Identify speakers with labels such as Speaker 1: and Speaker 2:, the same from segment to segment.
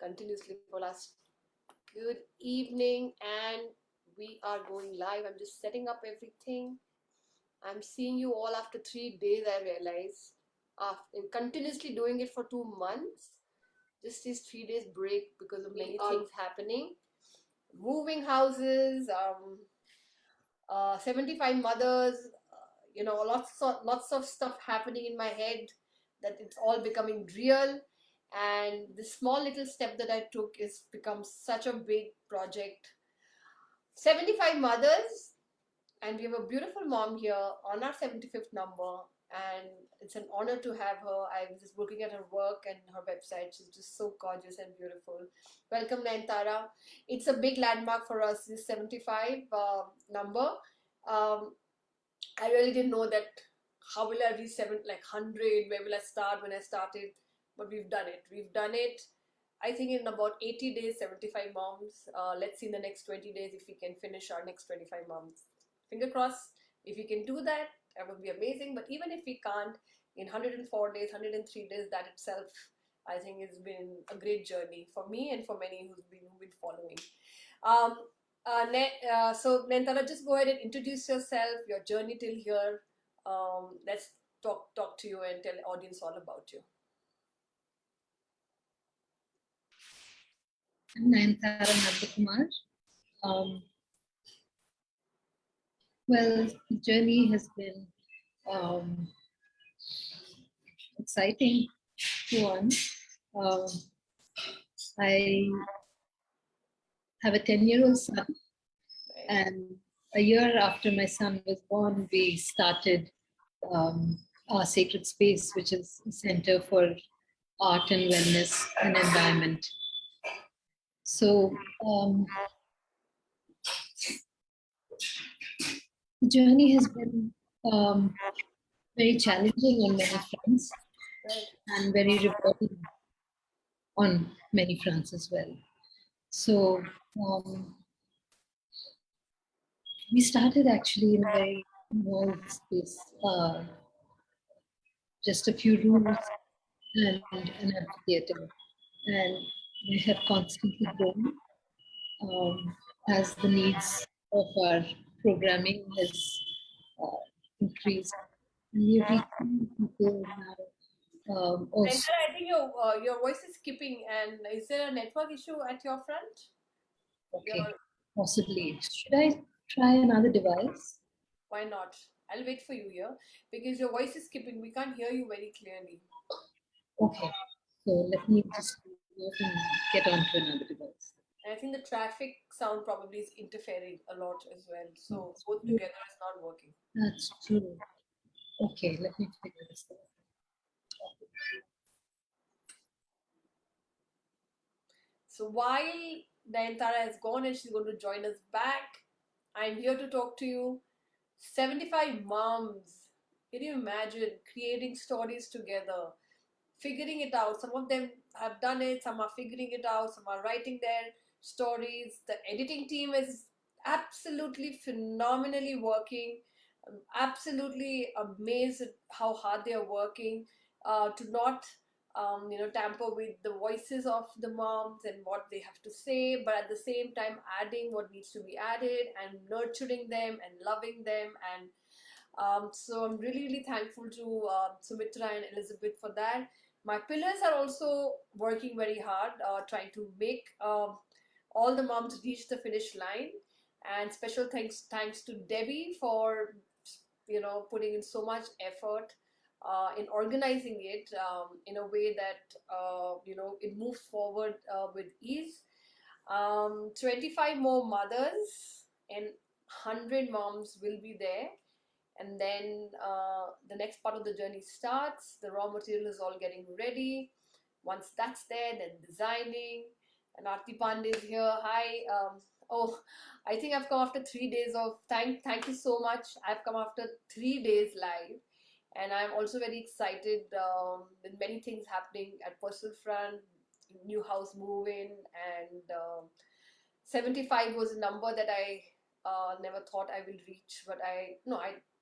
Speaker 1: continuously for last. Good evening, and we are going live. I'm just setting up everything. I'm seeing you all after 3 days, I realize. After continuously doing it for 2 months, just these 3 days break because of many things happening. Moving houses, 75 mothers, lots of stuff happening in my head that it's all becoming real. And this small little step that I took is become such a big project. 75 mothers, and we have a beautiful mom here on our 75th number, and it's an honor to have her. I was just looking at her work and her website. She's just so gorgeous and beautiful. Welcome, Nayantara. It's a big landmark for us, this 75 number. um, I really didn't know that how will I reach 100, where will I start when I started, but we've done it. We've done it. I think in about 80 days, 75 moms. Let's see in the next 20 days if we can finish our next 25 moms. Finger crossed. If we can do that, that would be amazing. But even if we can't, in 104 days, 103 days, that itself, I think, has been a great journey for me and for many who've been following. Um, so Nayantara, just go ahead and introduce yourself, your journey till here. Let's talk to you and tell the audience all about you.
Speaker 2: I'm Nayantara Nandkumar. Well, the journey has been exciting one. I have a 10-year-old son, and a year after my son was born, we started our sacred space, which is a center for art and wellness and environment. So the journey has been very challenging on many fronts and very rewarding on many fronts as well. So we started actually in a very small space, just a few rooms and an amphitheater, and we have constantly grown as the needs of our programming has increased. And we are reaching people now. Also,
Speaker 1: I think your voice is skipping, and is there a network issue at your front?
Speaker 2: okay, possibly. Should I try another device?
Speaker 1: Why not? I'll wait for you here because your voice is skipping. We can't hear you very clearly.
Speaker 2: Okay, so let me just get onto another device.
Speaker 1: And I think the traffic sound probably is interfering a lot as well. So both together is not working.
Speaker 2: That's true. Okay, let me figure this out.
Speaker 1: So while Nayantara has gone and she's going to join us back, I'm here to talk to you. 75 moms. Can you imagine creating stories together, figuring it out? Some of them have done it, some are figuring it out, some are writing their stories. The editing team is absolutely phenomenally working. I'm absolutely amazed at how hard they are working to not tamper with the voices of the moms and what they have to say, but at the same time adding what needs to be added and nurturing them and loving them. And so I'm really thankful to Sumitra and Elizabeth for that. My pillars are also working very hard, trying to make all the moms reach the finish line. And special thanks to Debbie for putting in so much effort in organizing it in a way that it moves forward with ease. 25 more mothers and 100 moms will be there, and then the next part of the journey starts. The raw material is all getting ready. Once that's there, then designing. And Aarti Pandey is here. Hi. I think I've come after 3 days of thank you so much. I've come after 3 days live, and I'm also very excited with many things happening at personal front, new house move in, and 75 was a number that I never thought I will reach, but I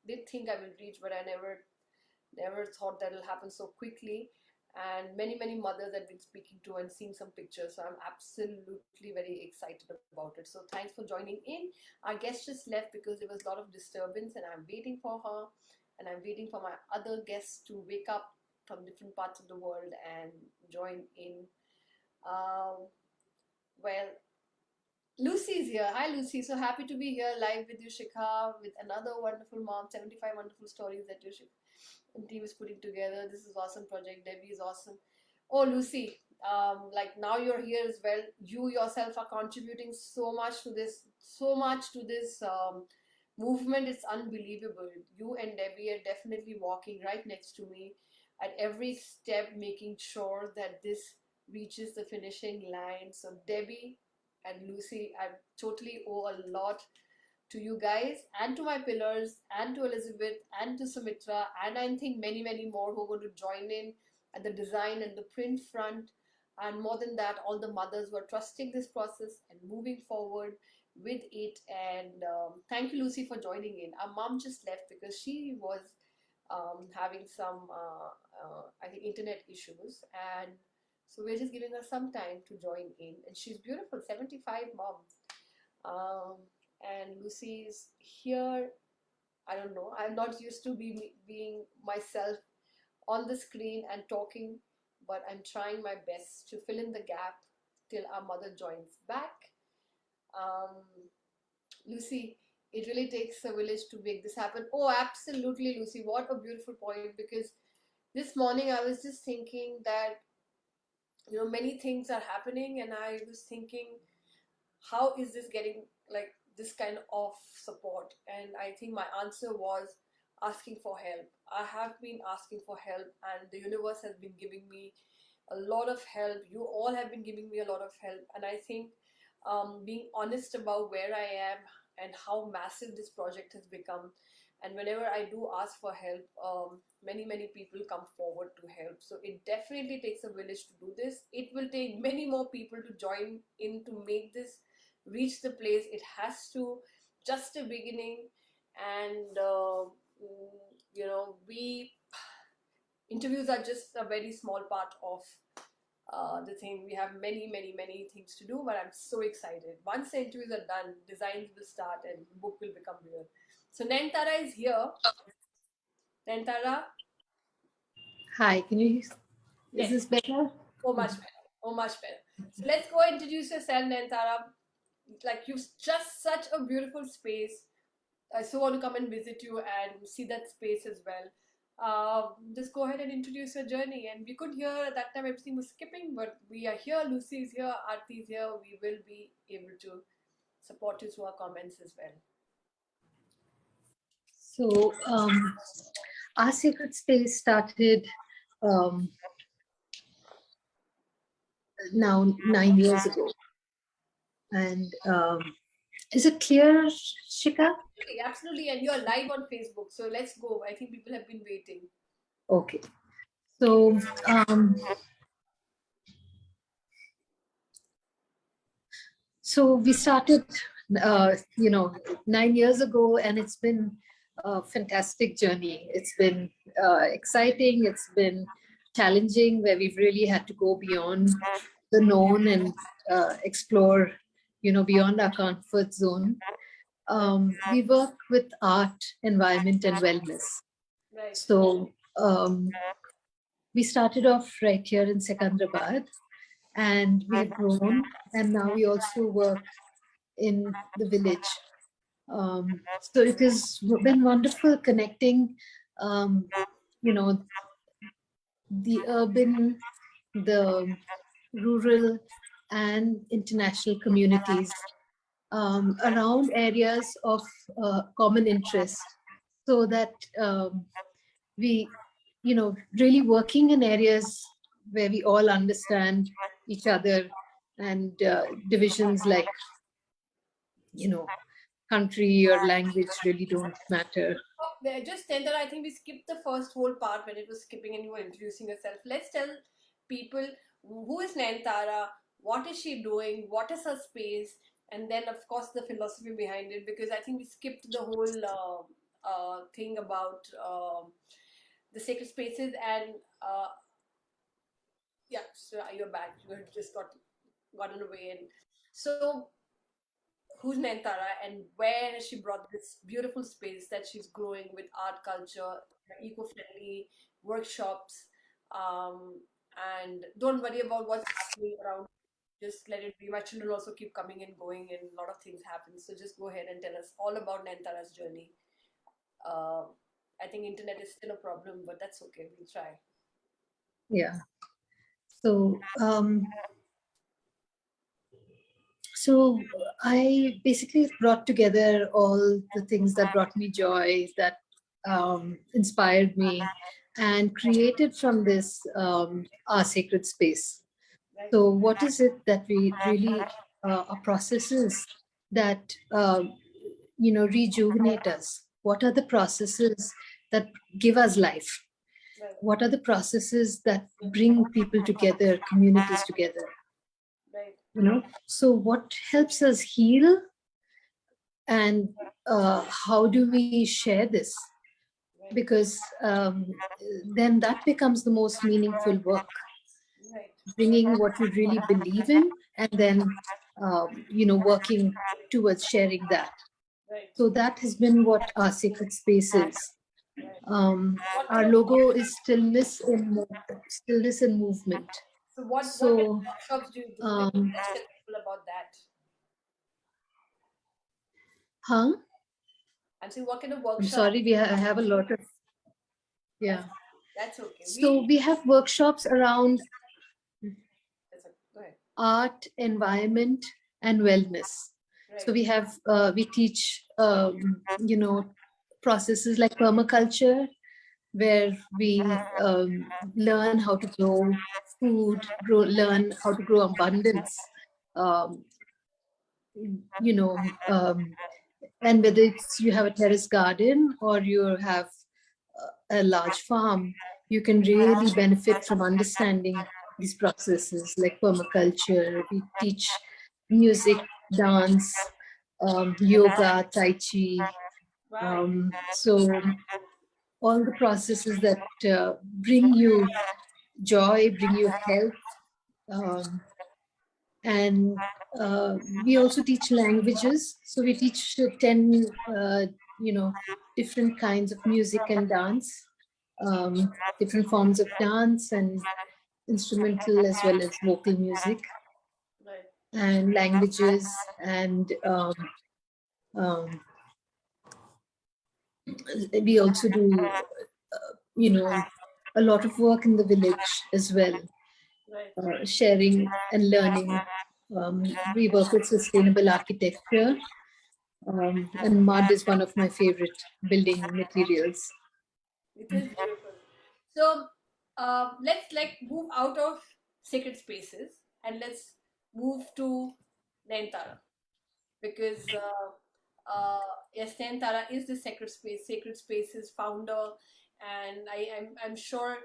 Speaker 1: did think I will reach, but I never thought that will happen so quickly. and many mothers I've been speaking to and seeing some pictures. So I'm absolutely very excited about it. So thanks for joining in. Our guest just left because there was a lot of disturbance, and I'm waiting for her, and I'm waiting for my other guests to wake up from different parts of the world and join in. Um, well, Lucy's here. Hi, Lucy. So happy to be here live with you, Shikha, with another wonderful mom, 75 wonderful stories that your team is putting together. This is awesome project. Debbie is awesome. Oh, Lucy, like now you're here as well. You yourself are contributing so much to this movement. It's unbelievable. You and Debbie are definitely walking right next to me at every step, making sure that this reaches the finishing line. So, Debbie and Lucy, I totally owe a lot to you guys and to my pillars and to Elizabeth and to Sumitra, and I think many more who are going to join in at the design and the print front. And more than that, all the mothers who are trusting this process and moving forward with it. And thank you, Lucy, for joining in. Our mom just left because she was having some, I think, internet issues. And so we're just giving her some time to join in. And she's beautiful, 75 mom. Um, and Lucy's here. I don't know. I'm not used to being myself on the screen and talking, but I'm trying my best to fill in the gap till our mother joins back. Um, Lucy, it really takes a village to make this happen. Oh, absolutely, Lucy. What a beautiful point. Because this morning I was just thinking that, many things are happening, and I was thinking, how is this getting like this kind of support? And I think my answer was asking for help. I have been asking for help, and the universe has been giving me a lot of help. You all have been giving me a lot of help, and I think being honest about where I am and how massive this project has become. And whenever I do ask for help, many people come forward to help. So it definitely takes a village to do this. It will take many more people to join in to make this reach the place it has to. Just a beginning. And we interviews are just a very small part of the thing. We have many things to do, but I'm so excited. Once the interviews are done, designs will start and book will become real. So Nayantara is here. Nayantara,
Speaker 2: Hi, can you? Is
Speaker 1: yes.
Speaker 2: this better?
Speaker 1: Oh, much better. Oh, much better. So let's go introduce yourself, Nayantara. Like, you've just such a beautiful space. I so want to come and visit you and see that space as well. Just go ahead and introduce your journey. And we could hear at that time everything was skipping, but we are here. Lucy is here. Aarti is here. We will be able to support you through our comments as well.
Speaker 2: So, our sacred space started um, now 9 years ago. And is it clear, Shika?
Speaker 1: Absolutely, absolutely. And you're live on Facebook. So let's go. I think people have been waiting.
Speaker 2: Okay. So, we started, 9 years ago, and it's been a fantastic journey. It's been exciting. It's been challenging, where we've really had to go beyond the known and explore, beyond our comfort zone. We work with art, environment, and wellness.
Speaker 1: Right.
Speaker 2: So we started off right here in Secunderabad, and we have grown, and now we also work in the village. So it has been wonderful connecting, um, you know, the urban, the rural, and international communities around areas of common interest, so that we, really working in areas where we all understand each other, and divisions like, country or language really don't matter.
Speaker 1: Just tell that I think we skipped the first whole part when it was skipping and you were introducing yourself. Let's tell people who is Nayantara, what is she doing, what is her space, and then of course the philosophy behind it, because I think we skipped the whole thing about the sacred spaces. And Yeah, so you're back. You had just gotten away. And so, who's Nayantara, and where has she brought this beautiful space that she's growing with art culture, eco-friendly workshops, um, and don't worry about what's happening around. Just let it be. My children also keep coming and going, and a lot of things happen. So just go ahead and tell us all about Nayantara's journey. Uh, I think internet is still a problem, but that's okay. We'll try.
Speaker 2: Yeah. So, so I basically brought together all the things that brought me joy, that inspired me, and created from this our sacred space.
Speaker 1: Right,
Speaker 2: So, what is it that we really are processes that rejuvenate us? What are the processes that give us life?
Speaker 1: right,
Speaker 2: What are the processes that bring people together, communities together?
Speaker 1: right,
Speaker 2: So what helps us heal, and how do we share this?
Speaker 1: right,
Speaker 2: Because then that becomes the most meaningful work,
Speaker 1: right,
Speaker 2: bringing what you really believe in, and then working towards sharing that.
Speaker 1: right,
Speaker 2: So that has been what our sacred space is.
Speaker 1: right.
Speaker 2: um,
Speaker 1: What kind
Speaker 2: our
Speaker 1: of
Speaker 2: logo is stillness in movement.
Speaker 1: so what kind of
Speaker 2: So
Speaker 1: workshops do you do? Just
Speaker 2: um,
Speaker 1: tell people about that.
Speaker 2: huh
Speaker 1: I'm saying what kind of
Speaker 2: I'm
Speaker 1: workshop?
Speaker 2: sorry, I have a lot of,
Speaker 1: That's
Speaker 2: yeah.
Speaker 1: that's okay.
Speaker 2: So we have workshops around
Speaker 1: That's okay. Go ahead.
Speaker 2: art, environment, and wellness. So
Speaker 1: Right,
Speaker 2: we teach processes like permaculture, where we learn how to grow food, learn how to grow abundance. Um, you know, and whether it's you have a terrace garden or you have a large farm, you can really benefit from understanding these processes like permaculture. We teach music, dance, yoga, tai chi.
Speaker 1: right,
Speaker 2: So all the processes that bring you joy, bring you health. Um, and we also teach languages. So we teach 10, you know, different kinds of music and dance, different forms of dance and instrumental as well as vocal music,
Speaker 1: right,
Speaker 2: and languages. And um, we also do, you know, a lot of work in the village as well,
Speaker 1: right.
Speaker 2: sharing and learning. We work with sustainable architecture, and mud is one of my favorite building materials.
Speaker 1: It is beautiful. So let's like move out of sacred spaces and let's move to Nayantara, because yes, Nayantara is the Sacred Spaces founder, and I'm sure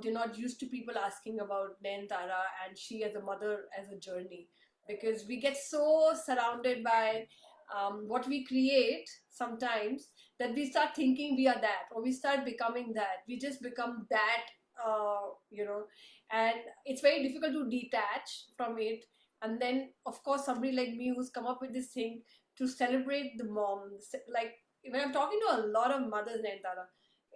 Speaker 1: you're not used to people asking about Nayantara and she as a mother as a journey, because we get so surrounded by what we create sometimes that we start thinking we are that, or we start becoming that. We just become that, and it's very difficult to detach from it. And then of course somebody like me who's come up with this thing to celebrate the moms, like when I'm talking to a lot of mothers in Antara,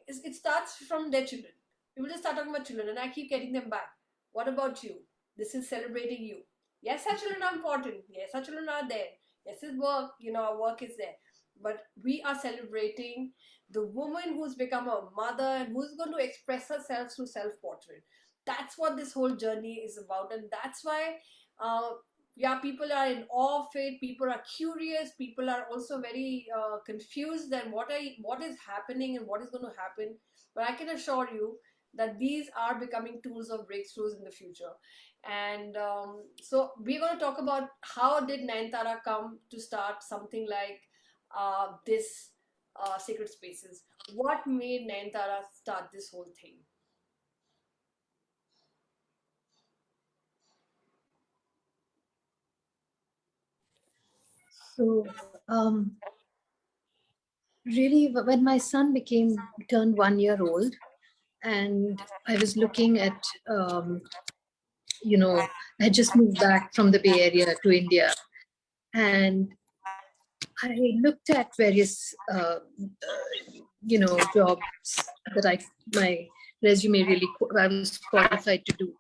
Speaker 1: it starts from their children. People just start talking about children, and I keep getting them back. What about you? This is celebrating you. Yes, our children are important. Yes, our children are there. Yes, his work, our work is there. But we are celebrating the woman who's become a mother and who's going to express herself through self portrait. That's what this whole journey is about, and that's why uh, yeah, people are in awe of it. People are curious. People are also very confused that what is happening and what is going to happen. But I can assure you that these are becoming tools of breakthroughs in the future. And so we're going to talk about how did Nayantara come to start something like this Sacred Spaces. What made Nayantara start this whole thing?
Speaker 2: So really, when my son turned 1 year old, and I was looking at I had just moved back from the Bay Area to India, and I looked at various, jobs that my resume really, I was qualified to do.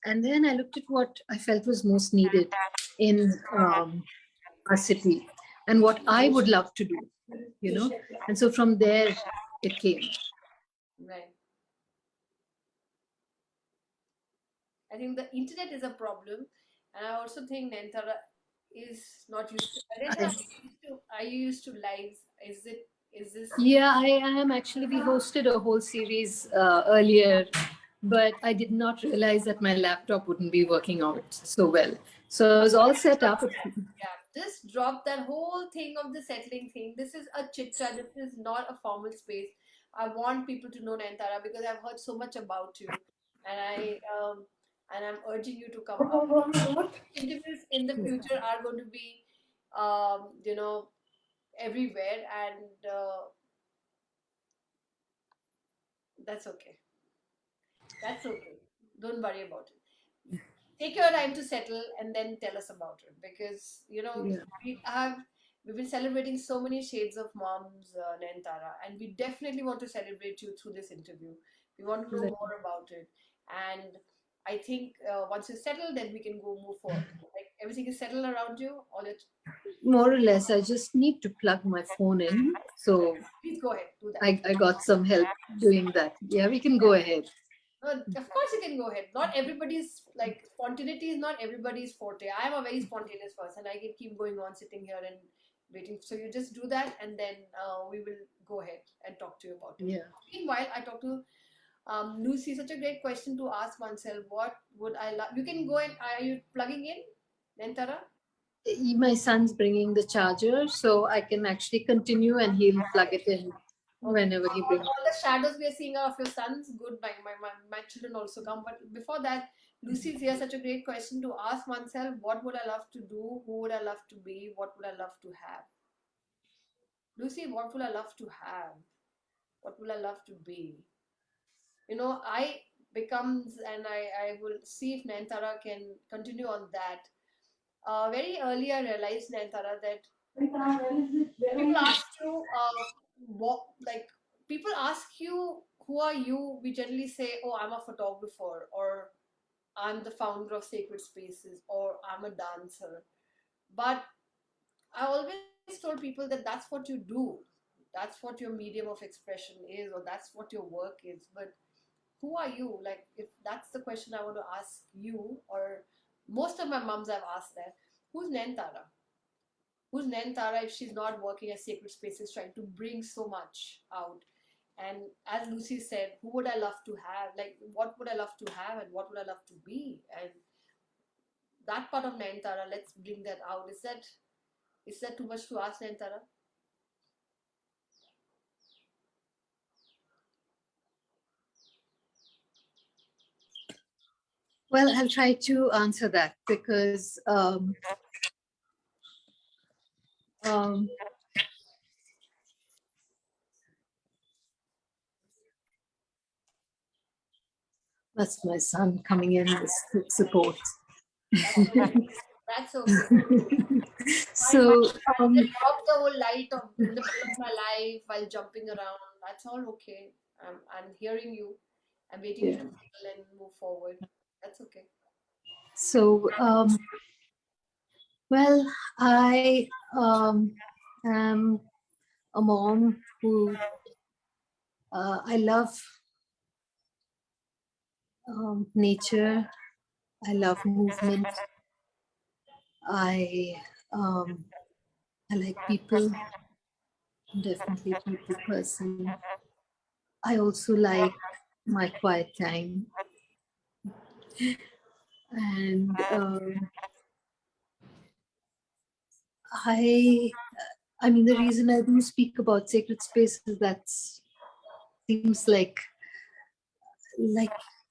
Speaker 2: And then I looked at what I felt was most needed in our city and what I would love to do, And so from there, it came.
Speaker 1: Right. I think the internet is a problem, and I also think Nayantara is not used to. Nayantara,
Speaker 2: I,
Speaker 1: are you used to lives? Is it? Is this?
Speaker 2: yeah, I am actually. We hosted a whole series earlier, but I did not realize that my laptop wouldn't be working out so well. So I was all set up.
Speaker 1: Yeah, just drop that whole thing of the settling thing. This is a chit chat. This is not a formal space. I want people to know Nayantara because I've heard so much about you, and I'm urging you to come up. Interviews in the future are going to be, you know, everywhere, and that's okay. That's okay. Don't worry about it. Take your time to settle and then tell us about it because
Speaker 2: Yeah.
Speaker 1: we've been celebrating so many shades of moms, Nayantara, and we definitely want to celebrate you through this interview. We want to know
Speaker 2: Right.
Speaker 1: more about it, and I think once you settle, then we can go move forward. Like everything is settled around you. All it.
Speaker 2: More or less, I just need to plug my phone in. So
Speaker 1: Please go ahead, do that.
Speaker 2: I got some help doing that. Yeah, we can go ahead.
Speaker 1: No, of course you can go ahead. Not everybody's like spontaneity is not everybody's forte. I am a very spontaneous person. I can keep going on sitting here and waiting. So you just do that, and then we will go ahead and talk to you about it.
Speaker 2: Yeah.
Speaker 1: Meanwhile, I talk to Lucy. Such a great question to ask oneself. What would I love? You can go and are you plugging in, Nentara?
Speaker 2: My son's bringing the charger, so I can actually continue and he'll plug
Speaker 1: Okay.
Speaker 2: it in
Speaker 1: Okay.
Speaker 2: whenever he brings.
Speaker 1: All the shadows we are seeing are of your sons. Good. My children also come. But before that, Lucy's here. Such a great question to ask oneself: what would I love to do? Who would I love to be? What would I love to have? Lucy, what would I love to have? What would I love to be? I becomes, and I will see if Nantara can continue on that. Very early, I realized, Nantara, that people ask you what like people ask you who are you. We generally say, oh, I'm a photographer, or I'm the founder of Sacred Spaces, or I'm a dancer. But I always told people that that's what you do, that's what your medium of expression is, or that's what your work is. But who are you? Like, if that's the question I want to ask you, or most of my moms have asked that, who's Nentara? Who's Nayantara if she's not working at Sacred Spaces trying to bring so much out? And as Lucy said, who would I love to have? Like, what would I love to have and what would I love to be? And that part of Nayantara, let's bring that out. Is that too much to ask, Nayantara?
Speaker 2: Well, I'll try to answer that because um, that's my son coming in with support.
Speaker 1: That's okay. That's okay. Fine,
Speaker 2: So,
Speaker 1: just off the whole light of in the middle of my life while jumping around. That's all okay. I'm hearing you. I'm waiting you to
Speaker 2: yeah.
Speaker 1: settle and move forward. That's okay.
Speaker 2: So, well, I am a mom who I love nature. I love movement. I um, I like people. I'm definitely a people person. I also like my quiet time, and I I mean the reason I do speak about sacred spaces that seems like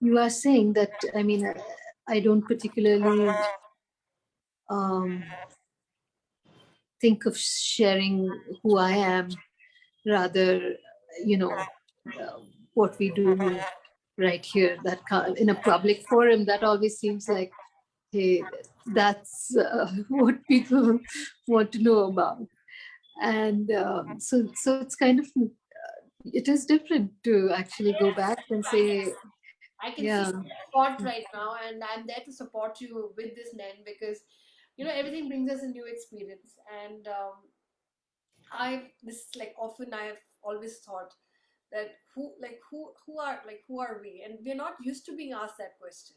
Speaker 2: you are saying that I don't particularly um, think of sharing who I am, rather, you know, what we do. right here, that in a public forum, that always seems like, hey, that's what people want to know about. And so it's kind of, it is different to actually go back and say,
Speaker 1: I can see
Speaker 2: yeah,
Speaker 1: that spot right now, and I'm there to support you with this, Nen, because everything brings us a new experience. And I this is like often I have always thought that who are we, and we're not used to being asked that question.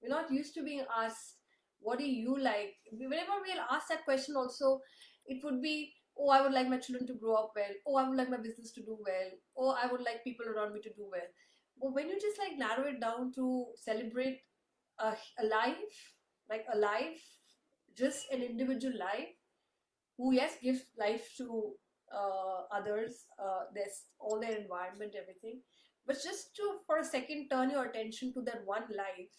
Speaker 1: We're not used to being asked, what do you like? Whenever we'll ask that question also, it would be, oh, I would like my children to grow up well, oh, I would like my business to do well, oh, I would like people around me to do well. But when you just like narrow it down to celebrate a life, like a life, just an individual life, who yes gives life to others, there's all their environment, everything, but just to for a second turn your attention to that one life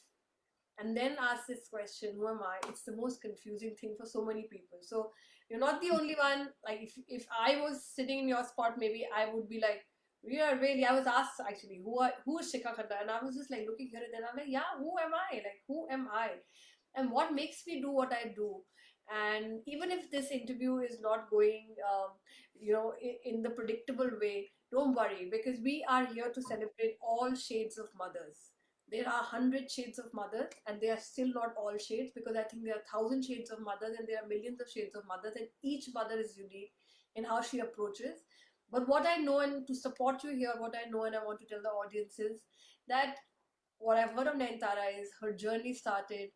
Speaker 1: and then ask this question, who am I? It's the most confusing thing for so many people. So you're not the only one. Like if I was sitting in your spot, maybe I would be like, yeah, really. I was asked actually, who is Shikha Khanna, and I was just like looking here and then I'm like, yeah, who am I? Like, who am I? And what makes me do what I do? And even if this interview is not going, in the predictable way, don't worry, because we are here to celebrate all shades of mothers. There are 100 shades of mothers, and they are still not all shades, because I think there are 1,000 shades of mothers and there are millions of shades of mothers, and each mother is unique in how she approaches. But what I know, and to support you here, what I know and I want to tell the audience is that what I've heard of Nayantara is her journey started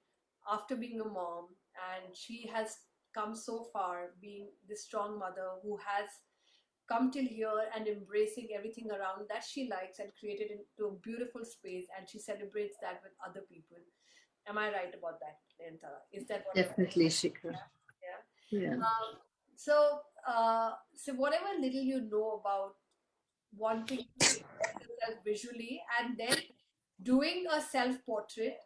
Speaker 1: after being a mom, and she has come so far being this strong mother who has come till here and embracing everything around that she likes and created into a beautiful space, and she celebrates that with other people. Am I right about that, Nayantara? Is that what I'm saying?
Speaker 2: definitely, Shikha.
Speaker 1: Yeah.
Speaker 2: Yeah.
Speaker 1: So whatever little you know about wanting to express yourself visually and then doing a self portrait,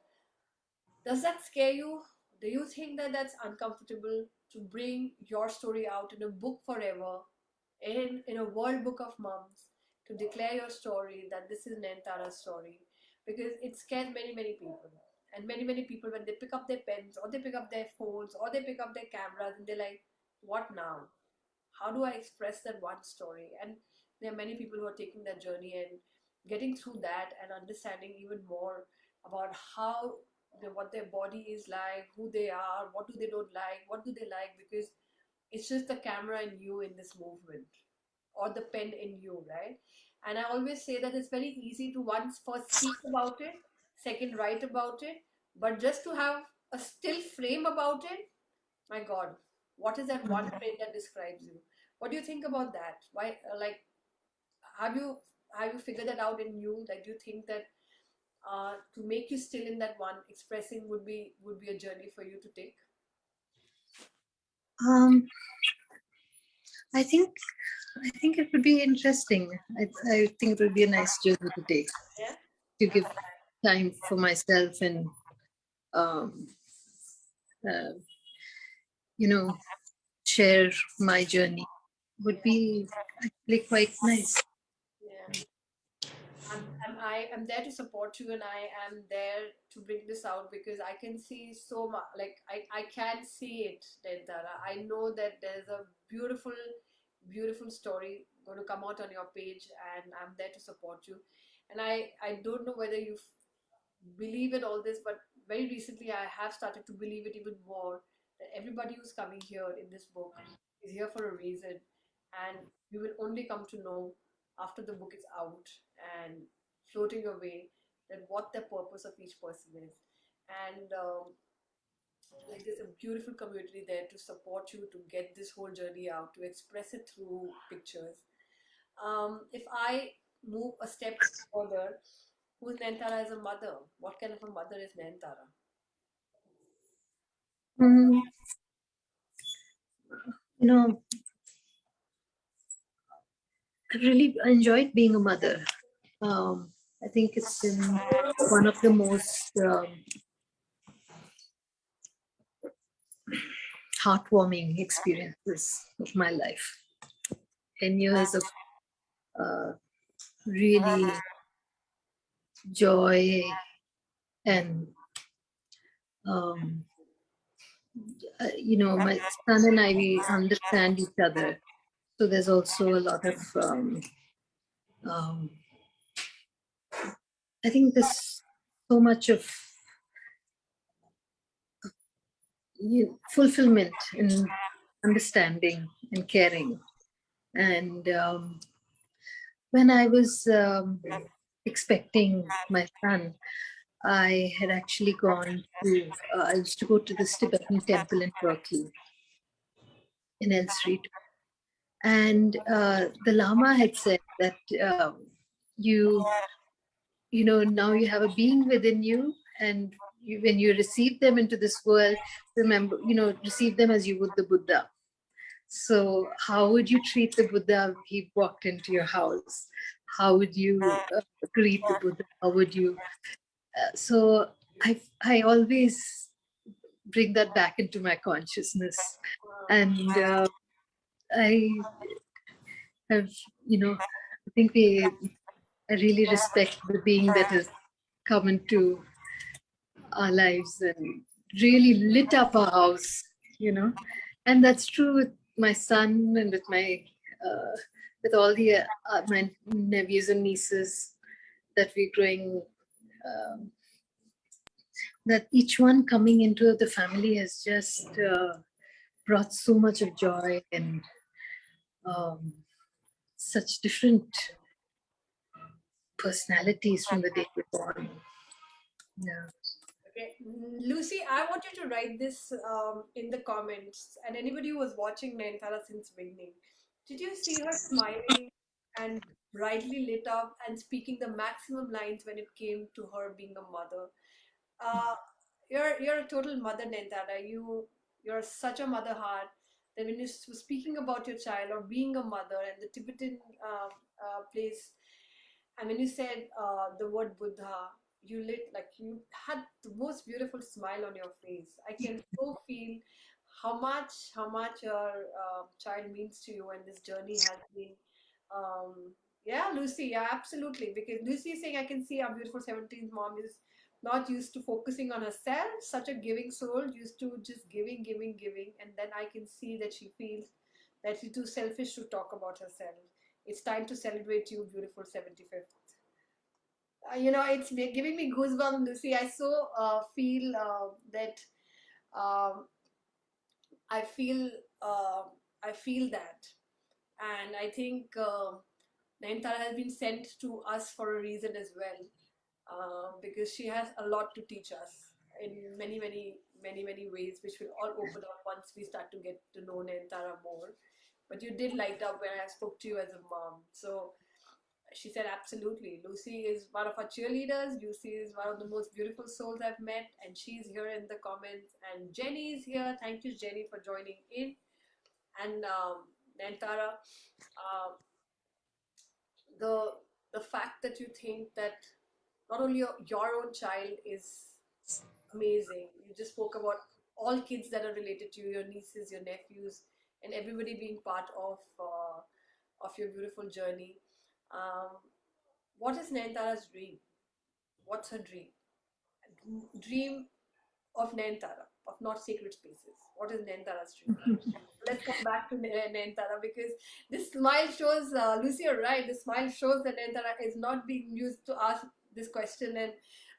Speaker 1: does that scare you? Do you think that that's uncomfortable to bring your story out in a book forever, in a world book of moms, to declare your story that this is Nentara's story? Because it scares many, many people. And many, many people, when they pick up their pens or they pick up their phones or they pick up their cameras and they're like, what now? How do I express that one story? And there are many people who are taking that journey and getting through that and understanding even more about how what their body is like, who they are, what do they don't like, what do they like, because it's just the camera in you in this movement, or the pen in you, right? And I always say that it's very easy to once first speak about it, second write about it, but just to have a still frame about it, my God, what is that one trait that describes you? What do you think about that? Why, have you have you figured that out in you? Like, do you think that to make you still in that one expressing would be a journey for you to take?
Speaker 2: Um, I think I think it would be interesting. I think it would be a nice journey to take,
Speaker 1: Yeah.
Speaker 2: to give time for myself and um, uh, you know, share my journey. Would be actually quite nice.
Speaker 1: Yeah. I'm there to support you, and I am there to bring this out because I can see so much. Like I can see it, Dentara. I know that there's a beautiful, beautiful story going to come out on your page, and I'm there to support you. And I don't know whether you believe in all this, but very recently I have started to believe it even more, that everybody who's coming here in this book is here for a reason, and we will only come to know after the book is out and floating away that what the purpose of each person is. And like there's a beautiful community there to support you to get this whole journey out, to express it through pictures. If I move a step further, who's Nantara as a mother? What kind of a mother is Nantara?
Speaker 2: Mm, you know, I really enjoyed being a mother. I think it's been one of the most heartwarming experiences of my life. 10 years of uh, really joy, and um, my son and I, we understand each other. So there's also a lot of, um, I think there's so much of fulfillment and understanding and caring. And when I was expecting my son, I had actually gone to, I used to go to this Tibetan temple in Berkeley, in L Street. And the Lama had said that you, now you have a being within you, and when you receive them into this world, remember, receive them as you would the Buddha. So how would you treat the Buddha if he walked into your house? How would you greet the Buddha? How would you? So I always bring that back into my consciousness, and I have, I think I really respect the being that has come into our lives and really lit up our house, and that's true with my son and with my with all the my nephews and nieces that we're growing. Um, that each one coming into the family has just brought so much of joy and um, such different personalities from the day we're born. Yeah.
Speaker 1: Okay, Lucy, I want you to write this in the comments. And anybody who was watching Nayantara since beginning, did you see her smiling and brightly lit up and speaking the maximum lines when it came to her being a mother? Uh, you're a total mother, Nayantara. You're such a mother heart that when you're speaking about your child or being a mother and the Tibetan place, and when you said the word Buddha, you lit like you had the most beautiful smile on your face. I can so feel how much your child means to you, and this journey has been. Um, yeah, Lucy. Yeah, absolutely. Because Lucy is saying, I can see our beautiful 17th mom is not used to focusing on herself. Such a giving soul, used to just giving, giving, giving, and then I can see that she feels that she's too selfish to talk about herself. It's time to celebrate you, beautiful 75th. It's giving me goosebumps, Lucy. I so feel that um, I feel uh, I feel that, and I think Nayantara has been sent to us for a reason as well, because she has a lot to teach us in many, many, many, many ways, which will all open up once we start to get to know Nayantara more. But you did light up when I spoke to you as a mom, so she said, absolutely. Lucy is one of our cheerleaders. Lucy is one of the most beautiful souls I've met, and she's here in the comments. And Jenny is here. Thank you, Jenny, for joining in. And Nantara, uh, the the fact that you think that not only your own child is amazing. You just spoke about all kids that are related to you, your nieces, your nephews, and everybody being part of your beautiful journey. Um, what is Nayantara's dream? What's her dream? Dream of Nayantara, of not sacred spaces. What is Nayantara's dream? Let's come back to Nayantara because this smile shows, Lucy, you're right, the smile shows that Nayantara is not being used to ask this question, and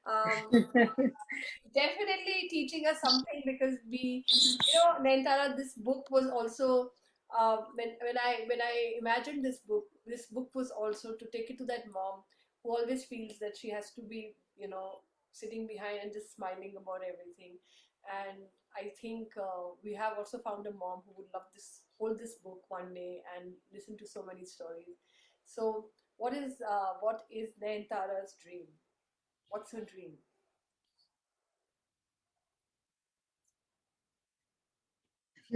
Speaker 1: um, definitely teaching us something because Nayantara, this book was also when I imagined this book was also to take it to that mom who always feels that she has to be sitting behind and just smiling about everything. And I think we have also found a mom who would love this hold this book one day and listen to so many stories. So what is Nayantara's dream? What's her dream?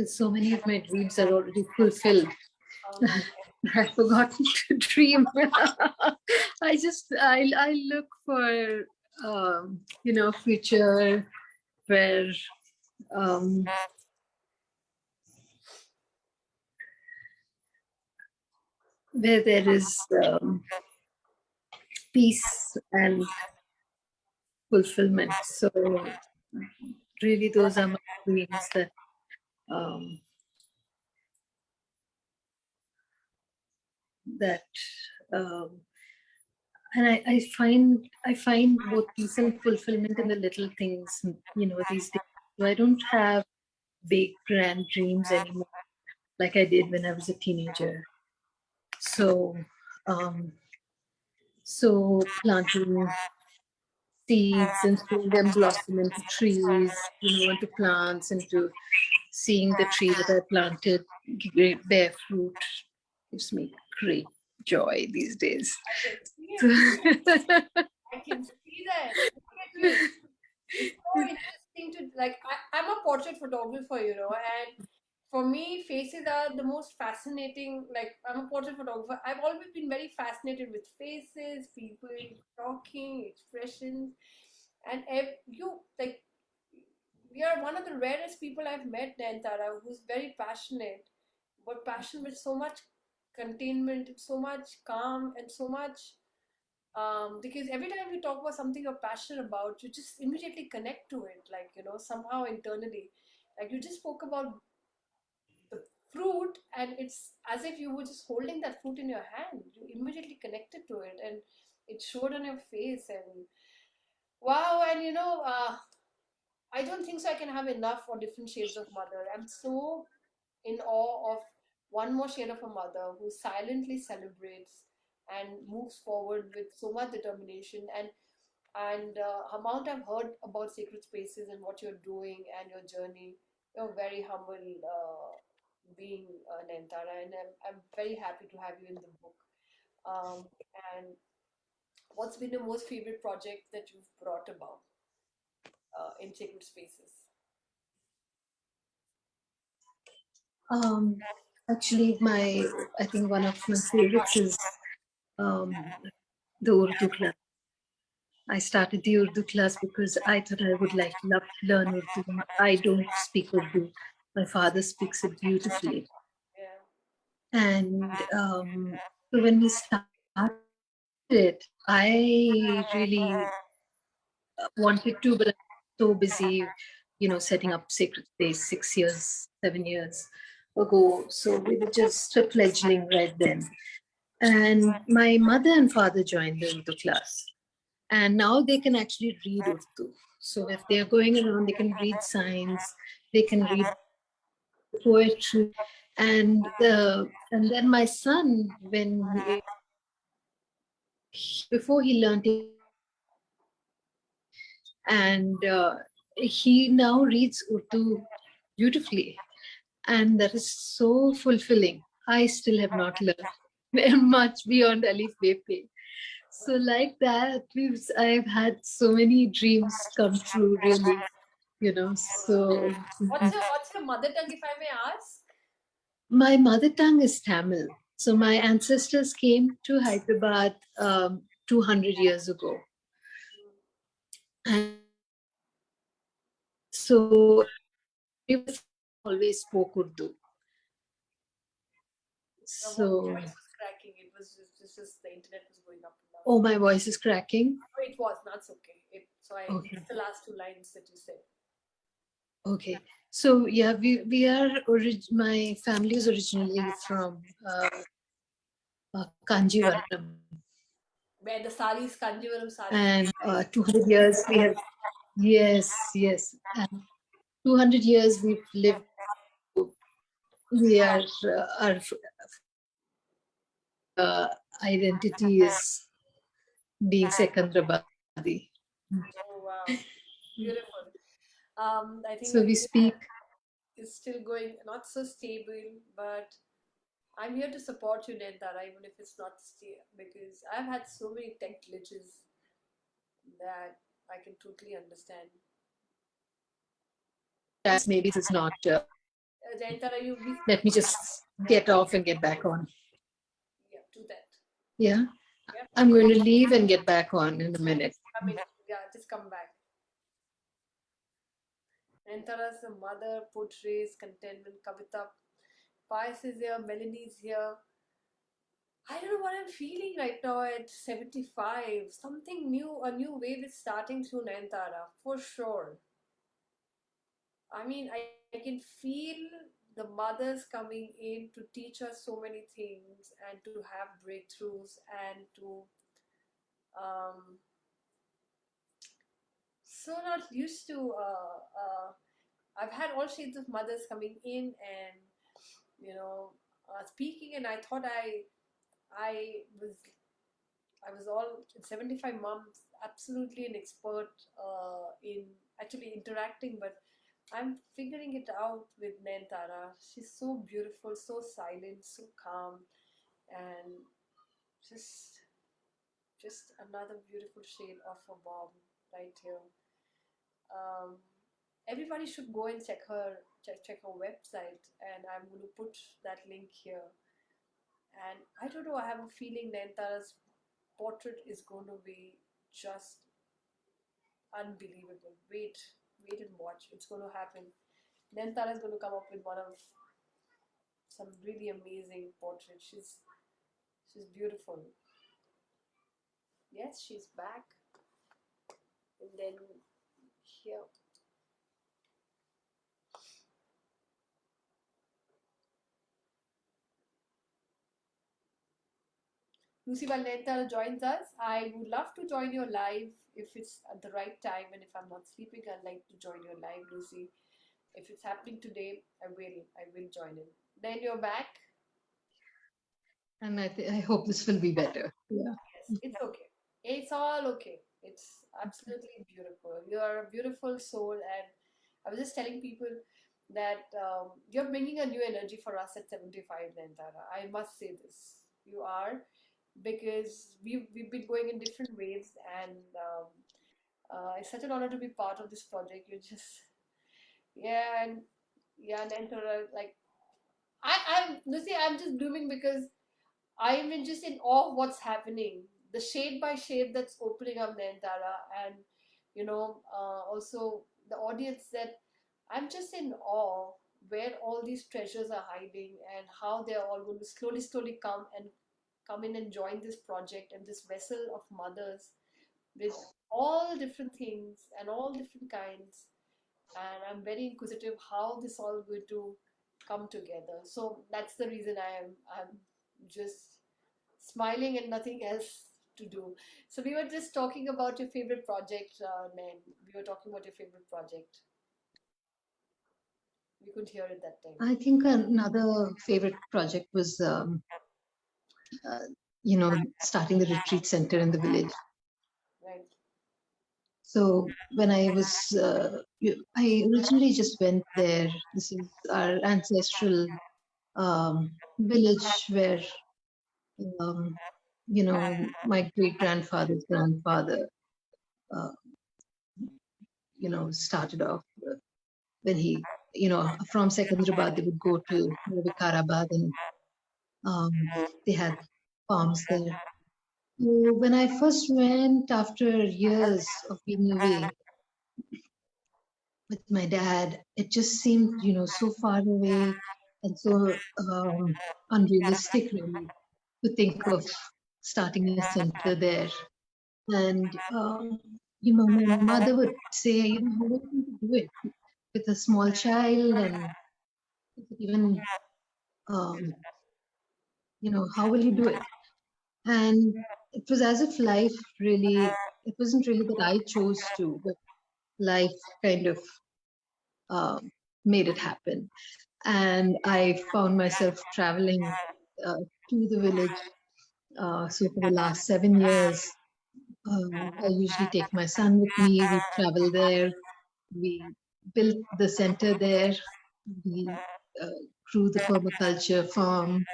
Speaker 2: So many of my dreams are already fulfilled.
Speaker 1: Oh no.
Speaker 2: I've forgotten to dream. I look for future where um, where there is peace and fulfillment. So really, those are my dreams um, that um, and I find both peace and fulfillment in the little things, these days. So I don't have big grand dreams anymore like I did when I was a teenager. So um, planting seeds and seeing them blossom into trees, into plants, into seeing the tree that I planted bear fruit gives me great joy these days.
Speaker 1: I can see
Speaker 2: So,
Speaker 1: it. I can see that. Look at you. It's so interesting to like. I'm a portrait photographer, and for me, faces are the most fascinating. Like, I'm a portrait photographer. I've always been very fascinated with faces, people talking, expressions, and you like. We are one of the rarest people I've met, Nayantara, who's very passionate, but passion with so much containment, so much calm, and so much because every time you talk about something you're passionate about, you just immediately connect to it, like, somehow internally. Like, you just spoke about the fruit, and it's as if you were just holding that fruit in your hand. You immediately connected to it, and it showed on your face. And wow, and I don't think so I can have enough for different shades of mother. I'm so in awe of one more shade of a mother who silently celebrates and moves forward with so much determination. And amount I've heard about sacred spaces and what you're doing and your journey, you're very humble being Nayantara, and I'm very happy to have you in the book. And what's been the most favorite project that you've brought about in sacred spaces?
Speaker 2: um, actually, I think one of my favorites is um, the Urdu class. I started the Urdu class because I thought I would love to learn Urdu. I don't speak Urdu. My father speaks it beautifully.
Speaker 1: Yeah.
Speaker 2: And so when we started it, I really wanted to, but I was so busy, setting up Sacred Space 6 years, 7 years ago. So we were just a fledgling right then. And my mother and father joined the Urdu class. And now they can actually read Urdu. So if they're going around, they can read signs, they can read poetry. And then my son, before he learned and he now reads Urdu beautifully, and that is so fulfilling. I still have not learned much beyond Alif Bepe. So like that, I've had so many dreams come true, really. So
Speaker 1: What's your mother tongue, if I may ask?
Speaker 2: my mother tongue is Tamil. So my ancestors came to Hyderabad 200 years ago, and so everyone always spoke Urdu.
Speaker 1: Your
Speaker 2: So,
Speaker 1: voice was cracking. It was just the internet was going up and down.
Speaker 2: oh, my voice is cracking.
Speaker 1: No, it was. That's okay.
Speaker 2: Okay,
Speaker 1: It's the last two lines that you said.
Speaker 2: okay. So yeah, my family is originally from Kanjivaram,
Speaker 1: Where the saris, Kanjivaram saris.
Speaker 2: and 200 years we have. Yes, yes, and 200 years we've lived. We are our identity is being Sekandrabadi.
Speaker 1: Oh wow, beautiful. I think
Speaker 2: So
Speaker 1: the
Speaker 2: we
Speaker 1: internet
Speaker 2: speak.
Speaker 1: is still going not so stable, but I'm here to support you, Nentara, even if it's not stable, because I've had so many tech glitches that I can totally understand.
Speaker 2: As maybe this is not.
Speaker 1: Nentara, you be
Speaker 2: Let me just get off and get back on.
Speaker 1: yeah, do that.
Speaker 2: Yeah,
Speaker 1: Yep.
Speaker 2: I'm going to leave and get back on in a minute.
Speaker 1: I mean, yeah, just come back. Nentara's a mother, portrays, contentment, Kavita. Pius is here, Melanie's here. I don't know what I'm feeling right now at 75. Something new, a new wave is starting through Nayantara, for sure. I mean, I can feel the mothers coming in to teach us so many things and to have breakthroughs and to um, so not used to. I've had all shades of mothers coming in and speaking, and I thought I was I was all 75 moms, absolutely an expert in actually interacting, but I'm figuring it out with Nayantara. She's so beautiful, so silent, so calm, and just just another beautiful shade of a bomb right here. Um, Everybody should go and check her website, and I'm going to put that link here. And I don't know, I have a feeling Nayantara's portrait is going to be just unbelievable. Wait and watch. It's going to happen. Nayantara is going to come up with one of some really amazing portraits. She's beautiful. Yes, she's back. And then here, Lucy, while Nayantara joins us, I would love to join your live if it's at the right time and if I'm not sleeping. I'd like to join your live, Lucy. If it's happening today, I will join in. Then you're back.
Speaker 2: And I hope this will be better. Yeah.
Speaker 1: Yes, it's okay. It's all okay. It's absolutely beautiful. You are a beautiful soul, and I was just telling people that you're bringing a new energy for us at 75, Nantara. I must say this. You are, because we've been going in different ways, and it's such an honor to be part of this project. You just yeah, and yeah, Nantara, like I'm Lucy, I'm just blooming because I am just in awe of what's happening. The shade by shade that's opening up Nayantara, and also the audience that I'm just in awe where all these treasures are hiding and how they're all going to slowly come in and join this project and this vessel of mothers with all different things and all different kinds. And I'm very inquisitive how this all going to come together. So that's the reason I'm just smiling and nothing else to do. So we were just talking about your favorite project, Nan. We were talking about your favorite project. We could hear it that time.
Speaker 2: I think another favorite project was, uh, starting the retreat center in the village.
Speaker 1: Right.
Speaker 2: So when I was, I originally just went there. This is our ancestral village where, um, my great grandfather's grandfather, uh, started off when he, from Secunderabad, they would go to Vikarabad and they had farms there. So when I first went after years of being away with my dad, it just seemed, so far away and so unrealistic, really, to think of starting a center there. And, my mother would say, how are you going to do it with a small child? And even, um, how will you do it? And it was as if life really, it wasn't really that I chose to, but life kind of made it happen. And I found myself traveling to the village. So for the last 7 years, I usually take my son with me. We travel there. We built the center there. We grew the permaculture farm.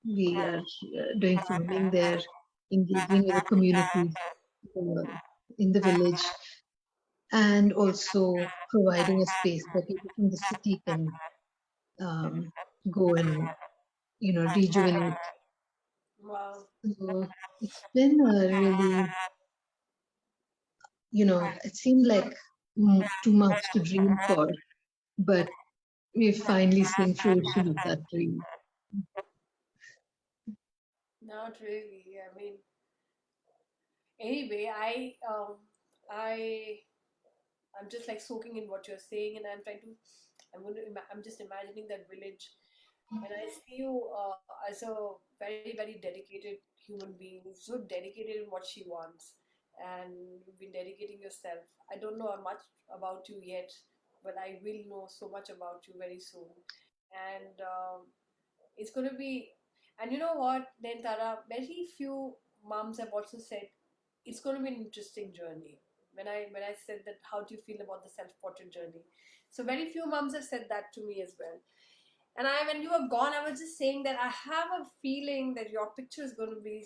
Speaker 2: We are doing farming there, engaging with the communities uh, in the village, and also providing a space where people from the city can um, go and rejuvenate.
Speaker 1: Wow.
Speaker 2: So it's been a really, it seemed like too much to dream for, but we've finally seen fruition of that dream.
Speaker 1: Not really. I mean, anyway, I I'm just like soaking in what you're saying, and I'm just imagining that village, and I see you as a very, very dedicated human being, so dedicated in what she wants, and you've been dedicating yourself. I don't know much about you yet, but I will know so much about you very soon, and it's going to be. And you know what, then Tara, very few moms have also said it's going to be an interesting journey. When I said that, how do you feel about the self portrait journey? So very few moms have said that to me as well. And when you were gone, I was just saying that I have a feeling that your picture is going to be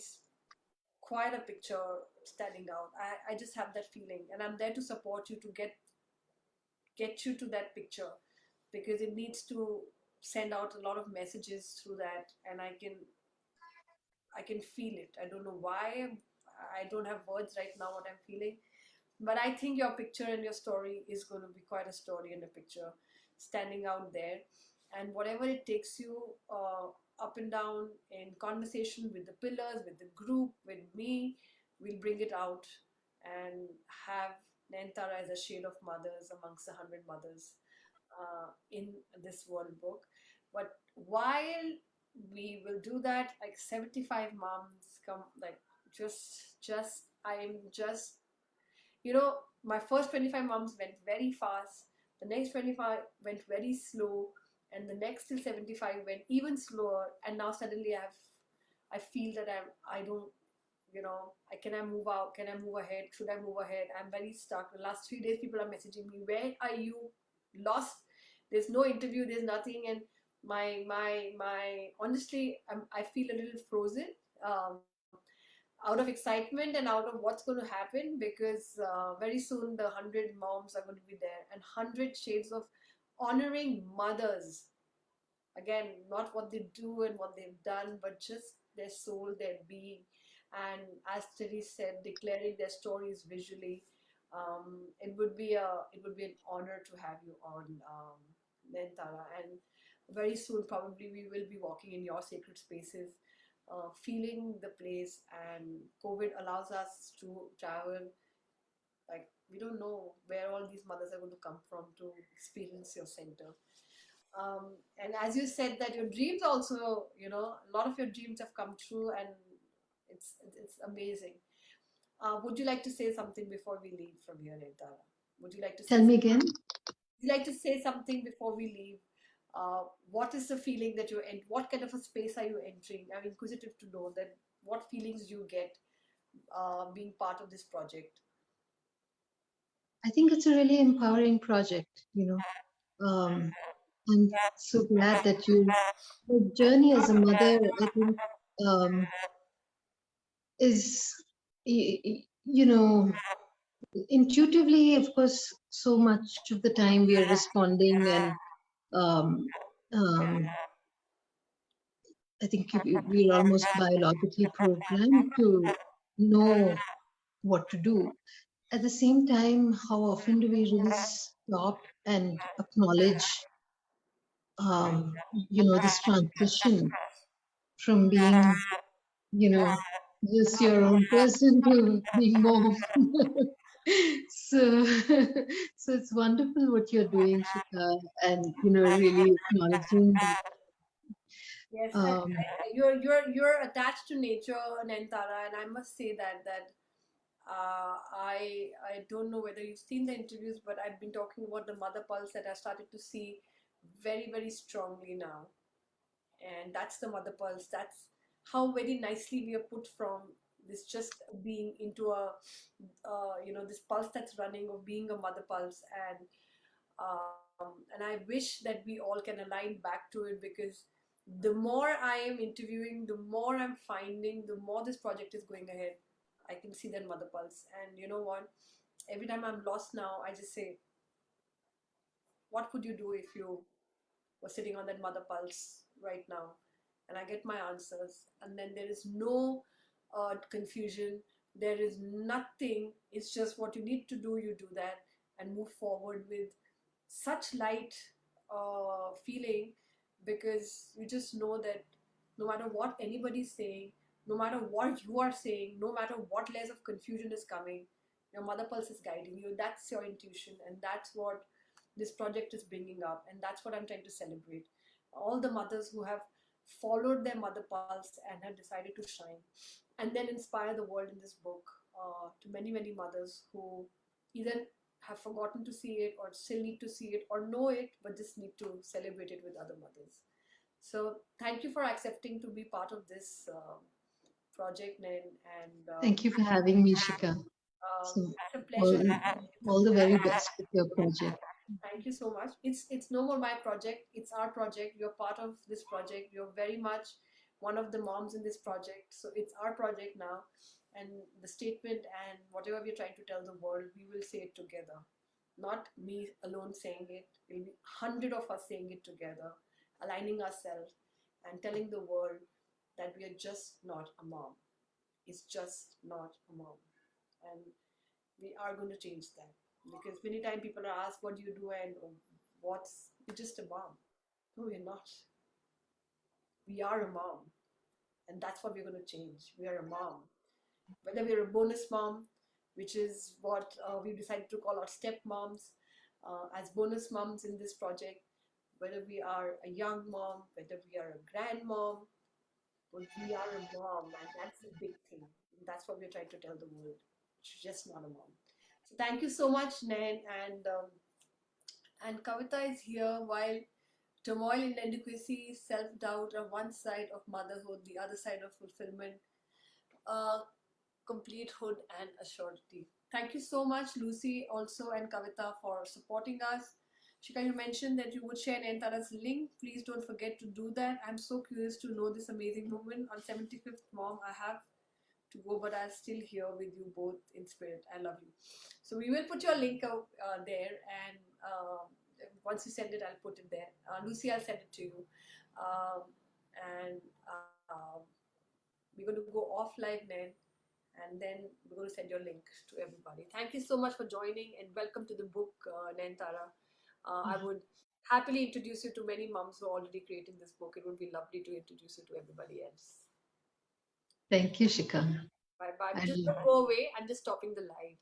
Speaker 1: quite a picture standing out. I just have that feeling, and I'm there to support you to get you to that picture, because it needs to send out a lot of messages through that, and I can feel it. I don't know why. I don't have words right now what I'm feeling, but I think your picture and your story is going to be quite a story and a picture standing out there. And whatever it takes you up and down in conversation with the pillars, with the group, with me, we'll bring it out and have Nayantara as a shade of mothers amongst 100 mothers in this world book. But while we will do that, like 75 moms come, like I'm just, my first 25 moms went very fast, the next 25 went very slow, and the next till 75 went even slower. And now suddenly I feel that I don't, can I move out? Can I move ahead? Should I move ahead? I'm very stuck. The last 3 days, people are messaging me, where are you? Lost. There's no interview. There's nothing. And my honestly, I feel a little frozen. Um, Out of excitement and out of what's going to happen, because very soon the 100 moms are going to be there, and 100 shades of honoring mothers. Again, not what they do and what they've done, but just their soul, their being. And as Terry said, declaring their stories visually. It would be an honor to have you on, Nentara. And very soon, probably, we will be walking in your sacred spaces, feeling the place. And COVID allows us to travel. Like, we don't know where all these mothers are going to come from to experience your center. And as you said, that your dreams also, a lot of your dreams have come true, and it's amazing. Would you like to say something before we leave from here, Nitara? Would you like to
Speaker 2: Tell
Speaker 1: say
Speaker 2: me again.
Speaker 1: Would you like to say something before we leave? What is the feeling that you're in? What kind of a space are you entering? I'm inquisitive to know that what feelings you get being part of this project.
Speaker 2: I think it's a really empowering project. Um, I'm so glad that the journey as a mother, I think, um, is, you know, intuitively, of course, so much of the time we are responding, and um, um, I think we're almost biologically programmed to know what to do. At the same time, how often do we really stop and acknowledge, this transition from being, you know, just your own person to being mom? So, so it's wonderful what you're doing, Shika, and really acknowledging that.
Speaker 1: Yes, and
Speaker 2: Um,
Speaker 1: you're attached to nature, Nentara, and I must say that I don't know whether you've seen the interviews, but I've been talking about the mother pulse that I started to see very, very strongly now. And that's the mother pulse. That's how very nicely we are put from this just being into this pulse that's running, of being a mother pulse. And I wish that we all can align back to it, because the more I am interviewing, the more I'm finding, the more this project is going ahead. I can see that mother pulse. And you know what? Every time I'm lost now, I just say, what could you do if you were sitting on that mother pulse right now? And I get my answers. And then there is no confusion. There is nothing. It's just what you need to do, you do that and move forward with such light feeling, because you just know that no matter what anybody's saying, No matter what you are saying, no matter what layers of confusion is coming, your mother pulse is guiding you. That's your intuition, and that's what this project is bringing up, and that's what I'm trying to celebrate. All the mothers who have followed their mother pulse and have decided to shine, and then inspire the world in this book, to many, many mothers who either have forgotten to see it or still need to see it or know it but just need to celebrate it with other mothers. So thank you for accepting to be part of this project, Nain, and
Speaker 2: Thank you for having me, Shika. So,
Speaker 1: it's a pleasure.
Speaker 2: all, all the very best with your project.
Speaker 1: Thank you so much. It's no more my project. It's our project. You're part of this project. You're very much one of the moms in this project. So it's our project now. And the statement and whatever we're trying to tell the world, we will say it together. Not me alone saying it. It'll be 100 of us saying it together, aligning ourselves and telling the world that we are just not a mom. It's just not a mom. And we are going to change that, because many times people are asked, what do you do, and what's, you're just a mom. No, we're not. We are a mom, and that's what we're going to change. We are a mom, whether we're a bonus mom, which is what we've decided to call our step moms, as bonus moms in this project, whether we are a young mom, whether we are a grandmom, but we are a mom, and that's a big thing. And that's what we're trying to tell the world. She's just not a mom. So thank you so much, Nain, and Kavita is here. While turmoil, inadequacy, self-doubt are one side of motherhood, the other side of fulfillment, uh, completehood, and assurity. Thank you so much, Lucy, also, and Kavita, for supporting us. Shika, you mentioned that you would share Nayantara's link. Please don't forget to do that. I'm so curious to know this amazing woman. On 75th Mom, I have to go, but I'm still here with you both in spirit. I love you. So we will put your link out there, and once you send it, I'll put it there. Lucy, I'll send it to you. Um, and we're going to go off live then, and then we're going to send your link to everybody. Thank you so much for joining, and welcome to the book, Nayantara. I would happily introduce you to many moms who are already creating this book. It would be lovely to introduce you to everybody else.
Speaker 2: Thank you, Shika.
Speaker 1: Bye bye.
Speaker 2: I
Speaker 1: Just
Speaker 2: will
Speaker 1: don't go away. I'm just stopping the live.